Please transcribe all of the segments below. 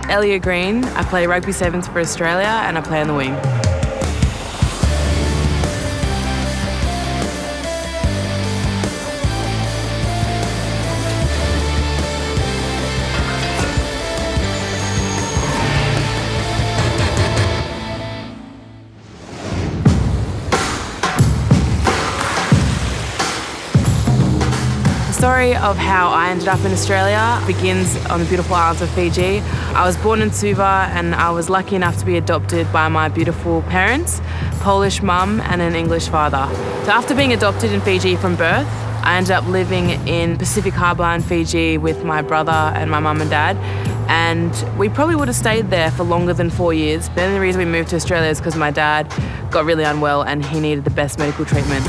Ellia Green. I play rugby sevens for Australia and I play on the wing. The story of how I ended up in Australia begins on the beautiful islands of Fiji. I was born in Suva and I was lucky enough to be adopted by my beautiful parents, Polish mum and an English father. So after being adopted in Fiji from birth, I ended up living in Pacific Harbour in Fiji with my brother and my mum and dad. And we probably would have stayed there for longer than 4 years. The only reason we moved to Australia is because my dad got really unwell and he needed the best medical treatment.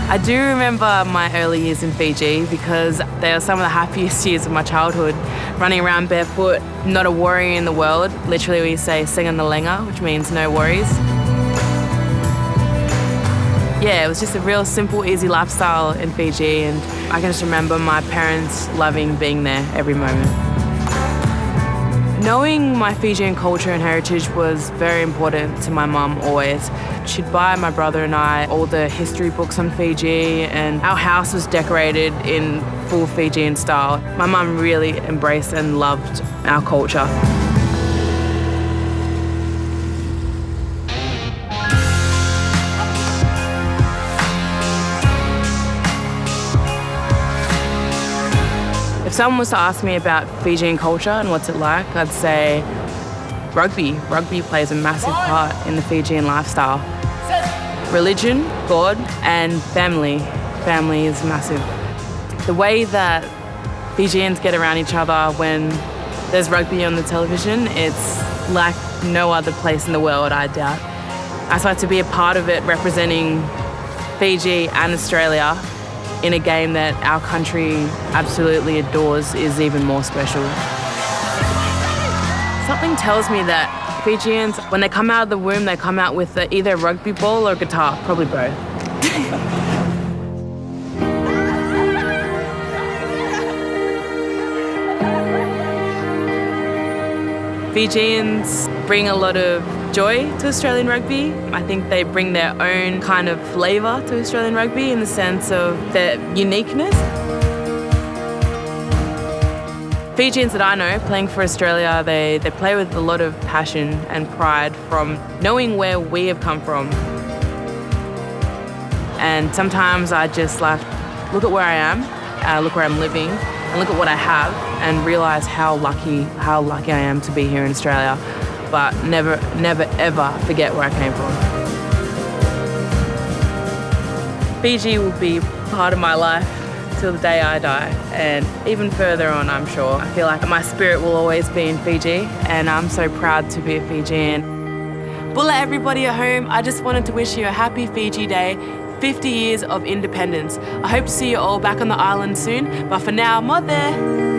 I do remember my early years in Fiji because they were some of the happiest years of my childhood. Running around barefoot, not a worry in the world. Literally we say singing the lenga, which means no worries. Yeah, it was just a real simple, easy lifestyle in Fiji, and I can just remember my parents loving being there every moment. Knowing my Fijian culture and heritage was very important to my mum always. She'd buy my brother and I all the history books on Fiji, and our house was decorated in full Fijian style. My mum really embraced and loved our culture. If someone was to ask me about Fijian culture and what's it like, I'd say rugby. Rugby plays a massive part in the Fijian lifestyle. Religion, God, and family. Family is massive. The way that Fijians get around each other when there's rugby on the television, it's like no other place in the world, I doubt. I like to be a part of it, representing Fiji and Australia in a game that our country absolutely adores is even more special. Something tells me that Fijians, when they come out of the womb, they come out with either a rugby ball or a guitar, probably both. Fijians bring a lot of joy to Australian rugby. I think they bring their own kind of flavour to Australian rugby in the sense of their uniqueness. Fijians that I know playing for Australia, they play with a lot of passion and pride from knowing where we have come from. And sometimes I just look at where I am, look where I'm living, and look at what I have and realise how lucky I am to be here in Australia. But never, ever forget where I came from. Fiji will be part of my life till the day I die, and even further on, I'm sure. I feel like my spirit will always be in Fiji, and I'm so proud to be a Fijian. Bula everybody at home, I just wanted to wish you a happy Fiji Day, 50 years of independence. I hope to see you all back on the island soon, but for now, mothe!